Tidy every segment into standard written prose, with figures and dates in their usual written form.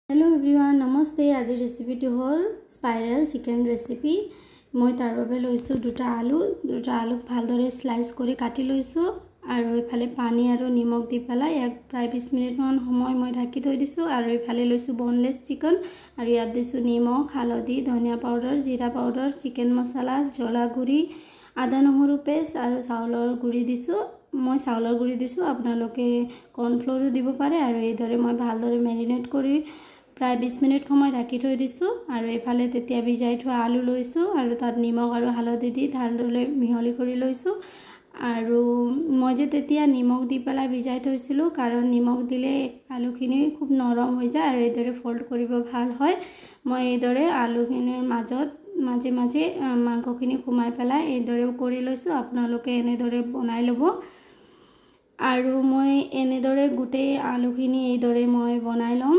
Hello everyone नमस्ते। आज recipe हल स्पाइरल चिकेन रेसिपी। मैं तार बारे लैसो दुटा आलू भालदरे स्लाइस कर काटि लैसो और इफाले पानी और निमख दी पेला एक प्राय 20 मिनिट मान समय मैं ढाकी थई दिसो और इफाले लैसो बोनलेस चिकेन और इयात दिसो निमख हालधि धनिया पाउडार जीरा पाउडार चिकेन मसाला जला गुड़ी आदा নহৰু पेस्ट और चाउलर गुड़ी दिसो। मैं चाउलर गुड़ी दिसो आपनालोके कॉर्नफ्लोरो दिबो पारे और এইদৰে मैं भालदरे मेरिनेट करी प्राय 20 मिनिट समय ढाकी थई दिसो और इफाले तेतिया भिजाई थोआ आलू लैसो और तात निमख और हालधि दी भालदरे मिहली करी लैसो और मैं जे तेतिया निमख दी पेला भिजाई थैसिलो कारण निमख दिले आलूखिनि खूब नरम हो जाए और এইদৰে फोल्ड करिब ভাল হয়। मैं এইদৰে आलूखिनिर মাজত माजे माजे मांसखिनि खुमाई पेला এইদৰে करि लैसो। आपनालोके এনেদৰে बनाई लব और मैं এনেদৰে गोटे आलूखिनि এইদৰে मैं बनाई लम।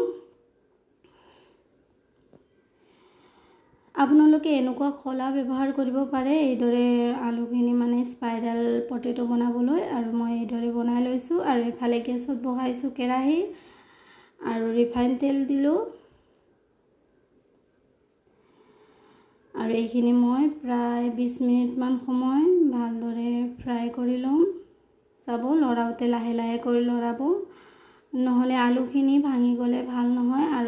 आपनालोके एनुका खला व्यवहार करिब पारे এইদৰে आलूखिनि माने स्पाइरल पटेटो बनाबोलै और मैं এইদৰে बनाई लैसो और इफाले गैसत बहाइसो केराही और रिफाइन तेल दिलो और এইখিনি मैं प्राय 20 मिनिट मान समय भालदरे फ्राई करि लम। चाब लराउते लाहे लाहे करि लराब নহলে आलूखिनि भांगी गले ভাল নহয় और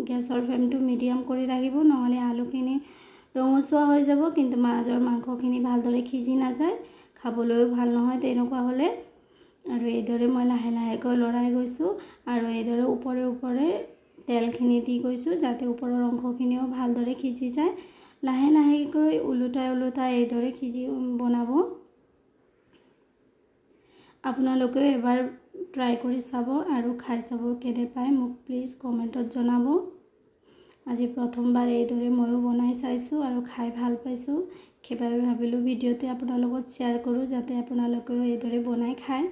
गैसर फ्लेमটো मिडियाम करि राखिब নহলে आलूखिनि रंगसुआ हो যাব किन्तु माजर मांसखिनि भालदरे खिजी ना जाय खाबলৈও ভাল নহয় তেনেকুৱা হলে और এইদৰে মই লাহে লাহে কৈ লৰাই গৈছো और এইদৰে উপৰে উপৰে তেলখিনি দি গৈছো যাতে ওপৰৰ অংশখিনিও ভালদৰে खिजी যায়। লাহে লাহে কৈ উলুটাই এইদৰে खिजी বনাব। আপোনালোকে এবাৰ ট্ৰাই কৰি চাব আৰু খাই চাব কেনে পায় মোক প্লিজ কমেন্টত জনাব। আজি প্ৰথমবাৰ এইদৰে ময়ো বনাই চাইছো আৰু খাই ভাল পাইছো সেইবাবে ভাবিলো ভিডিওতে আপোনাৰ লগত শেয়াৰ কৰো যাতে আপোনালোকেও এইদৰে বনাই খায়।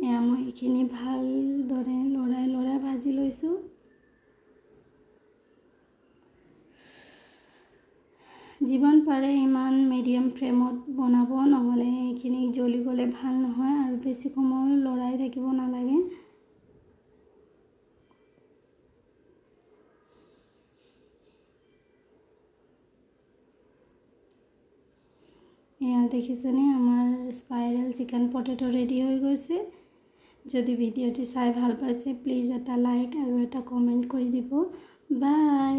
এয়া মই এইখিনি ভালদৰে লৰাই ভাজি লৈছো। जीवन पारे इमान मीडियम फ्लेमत बनाब নহলে এইখিনি জ্বলি গলে ভাল নহয় और बेसी समय लৰাই থাকিব নালাগে। এয়া দেখিছেনে আমার স্পাইরাল চিকেন পটেটো রেডি হৈ গৈছে। যদি ভিডিওটি চাই ভাল পাইছে প্লিজ এটা লাইক আৰু এটা কমেন্ট কৰি দিব। বাই।